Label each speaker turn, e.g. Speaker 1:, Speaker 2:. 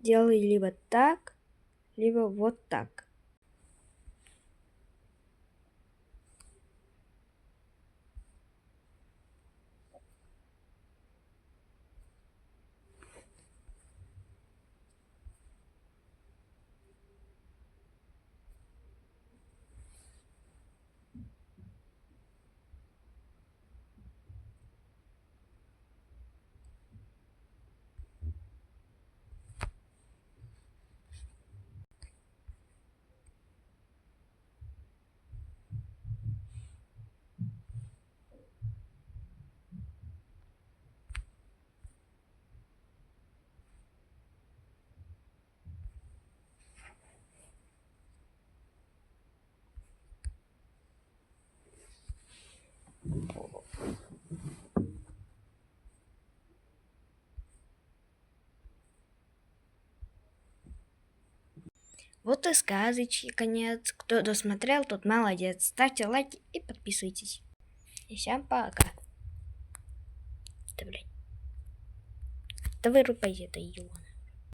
Speaker 1: делай либо так, либо вот так. Вот и сказочки конец. Кто досмотрел, тот молодец. Ставьте лайки и подписывайтесь. И всем пока. Да, блядь. Да вырубай это, Юла.